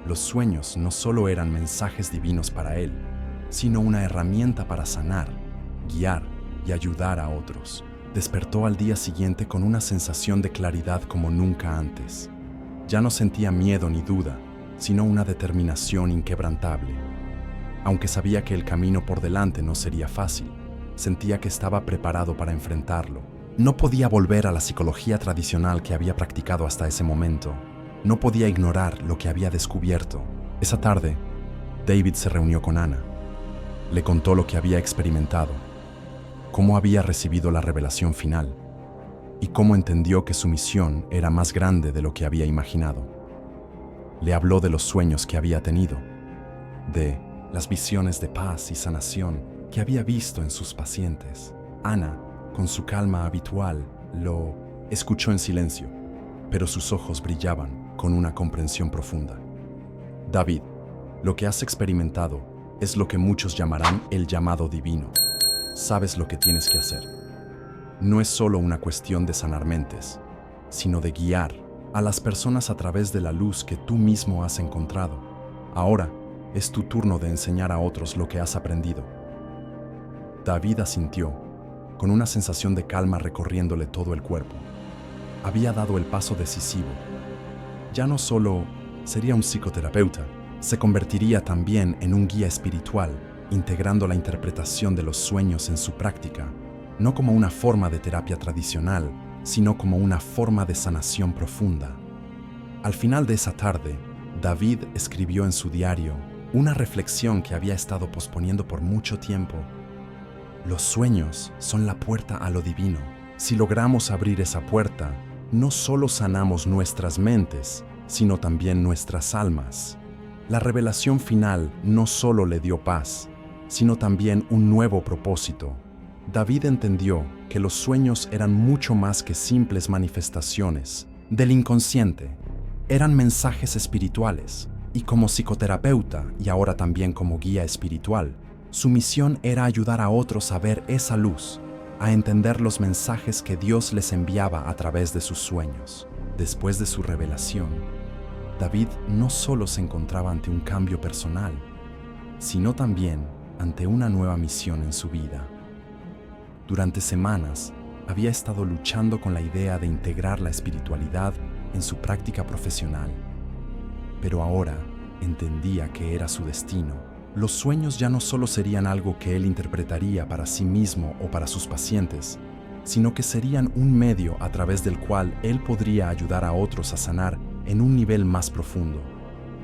Los sueños no solo eran mensajes divinos para él, sino una herramienta para sanar, guiar y ayudar a otros. Despertó al día siguiente con una sensación de claridad como nunca antes. Ya no sentía miedo ni duda, sino una determinación inquebrantable. Aunque sabía que el camino por delante no sería fácil, sentía que estaba preparado para enfrentarlo. No podía volver a la psicología tradicional que había practicado hasta ese momento. No podía ignorar lo que había descubierto. Esa tarde, David se reunió con Ana. Le contó lo que había experimentado, cómo había recibido la revelación final y cómo entendió que su misión era más grande de lo que había imaginado. Le habló de los sueños que había tenido, de las visiones de paz y sanación que había visto en sus pacientes. Ana, con su calma habitual, lo escuchó en silencio, pero sus ojos brillaban con una comprensión profunda. David, lo que has experimentado es lo que muchos llamarán el llamado divino. Sabes lo que tienes que hacer. No es solo una cuestión de sanar mentes, sino de guiar a las personas a través de la luz que tú mismo has encontrado. Ahora es tu turno de enseñar a otros lo que has aprendido. David asintió, con una sensación de calma recorriéndole todo el cuerpo. Había dado el paso decisivo. Ya no solo sería un psicoterapeuta, se convertiría también en un guía espiritual, integrando la interpretación de los sueños en su práctica, no como una forma de terapia tradicional, sino como una forma de sanación profunda. Al final de esa tarde, David escribió en su diario una reflexión que había estado posponiendo por mucho tiempo. Los sueños son la puerta a lo divino. Si logramos abrir esa puerta, no solo sanamos nuestras mentes, sino también nuestras almas. La revelación final no solo le dio paz, sino también un nuevo propósito. David entendió que los sueños eran mucho más que simples manifestaciones del inconsciente. Eran mensajes espirituales, y como psicoterapeuta y ahora también como guía espiritual, su misión era ayudar a otros a ver esa luz, a entender los mensajes que Dios les enviaba a través de sus sueños. Después de su revelación, David no solo se encontraba ante un cambio personal, sino también ante una nueva misión en su vida. Durante semanas, había estado luchando con la idea de integrar la espiritualidad en su práctica profesional, pero ahora entendía que era su destino. Los sueños ya no solo serían algo que él interpretaría para sí mismo o para sus pacientes, sino que serían un medio a través del cual él podría ayudar a otros a sanar en un nivel más profundo.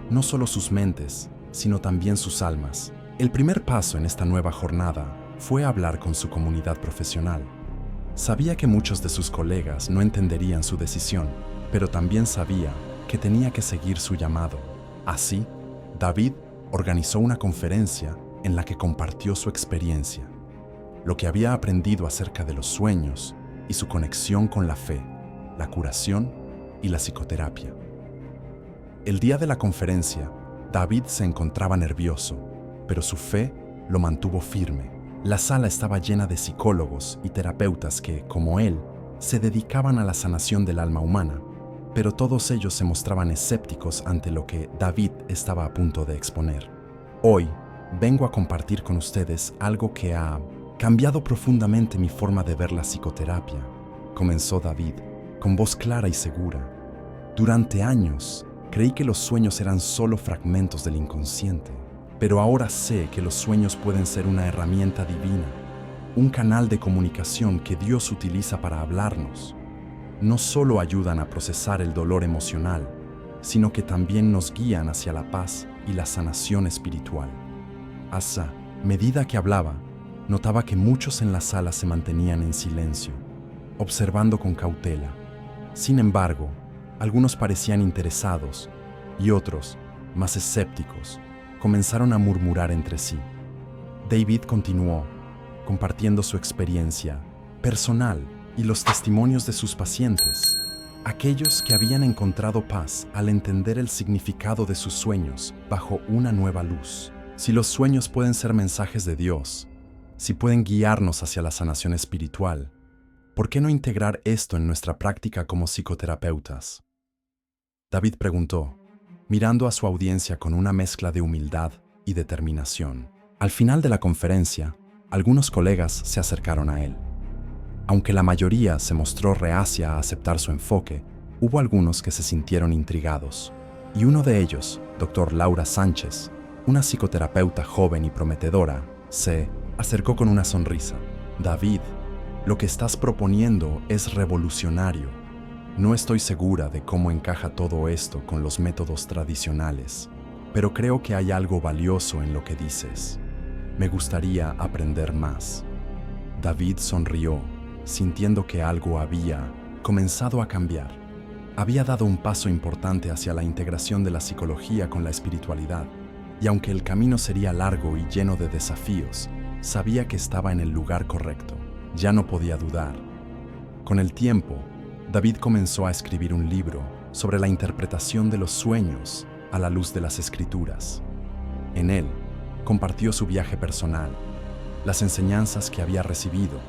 No solo sus mentes, sino también sus almas. El primer paso en esta nueva jornada fue hablar con su comunidad profesional. Sabía que muchos de sus colegas no entenderían su decisión, pero también sabía que tenía que seguir su llamado. Así, David organizó una conferencia en la que compartió su experiencia, lo que había aprendido acerca de los sueños y su conexión con la fe, la curación y la psicoterapia. El día de la conferencia, David se encontraba nervioso, pero su fe lo mantuvo firme. La sala estaba llena de psicólogos y terapeutas que, como él, se dedicaban a la sanación del alma humana, pero todos ellos se mostraban escépticos ante lo que David estaba a punto de exponer. Hoy, vengo a compartir con ustedes algo que ha cambiado profundamente mi forma de ver la psicoterapia, comenzó David, con voz clara y segura. Durante años, creí que los sueños eran solo fragmentos del inconsciente, pero ahora sé que los sueños pueden ser una herramienta divina, un canal de comunicación que Dios utiliza para hablarnos. No solo ayudan a procesar el dolor emocional, sino que también nos guían hacia la paz y la sanación espiritual. A medida que hablaba, notaba que muchos en la sala se mantenían en silencio, observando con cautela. Sin embargo, algunos parecían interesados y otros, más escépticos, comenzaron a murmurar entre sí. David continuó, compartiendo su experiencia personal y los testimonios de sus pacientes, aquellos que habían encontrado paz al entender el significado de sus sueños bajo una nueva luz. Si los sueños pueden ser mensajes de Dios, si pueden guiarnos hacia la sanación espiritual, ¿por qué no integrar esto en nuestra práctica como psicoterapeutas? David preguntó, mirando a su audiencia con una mezcla de humildad y determinación. Al final de la conferencia, algunos colegas se acercaron a él. Aunque la mayoría se mostró reacia a aceptar su enfoque, hubo algunos que se sintieron intrigados. Y uno de ellos, Dr. Laura Sánchez, una psicoterapeuta joven y prometedora, se acercó con una sonrisa. David, lo que estás proponiendo es revolucionario. No estoy segura de cómo encaja todo esto con los métodos tradicionales, pero creo que hay algo valioso en lo que dices. Me gustaría aprender más. David sonrió, sintiendo que algo había comenzado a cambiar. Había dado un paso importante hacia la integración de la psicología con la espiritualidad, y aunque el camino sería largo y lleno de desafíos, sabía que estaba en el lugar correcto. Ya no podía dudar. Con el tiempo, David comenzó a escribir un libro sobre la interpretación de los sueños a la luz de las Escrituras. En él, compartió su viaje personal, las enseñanzas que había recibido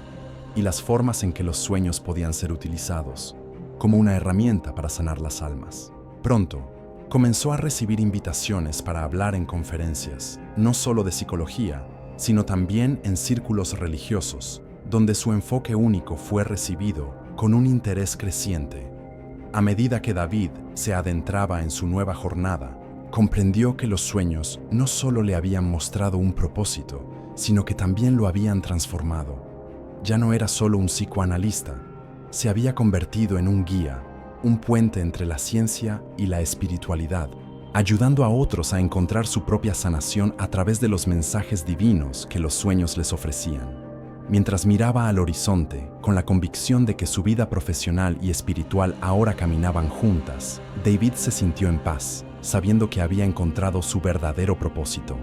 y las formas en que los sueños podían ser utilizados como una herramienta para sanar las almas. Pronto, comenzó a recibir invitaciones para hablar en conferencias, no solo de psicología, sino también en círculos religiosos, donde su enfoque único fue recibido con un interés creciente. A medida que David se adentraba en su nueva jornada, comprendió que los sueños no solo le habían mostrado un propósito, sino que también lo habían transformado. Ya no era solo un psicoanalista, se había convertido en un guía, un puente entre la ciencia y la espiritualidad, ayudando a otros a encontrar su propia sanación a través de los mensajes divinos que los sueños les ofrecían. Mientras miraba al horizonte, con la convicción de que su vida profesional y espiritual ahora caminaban juntas, David se sintió en paz, sabiendo que había encontrado su verdadero propósito.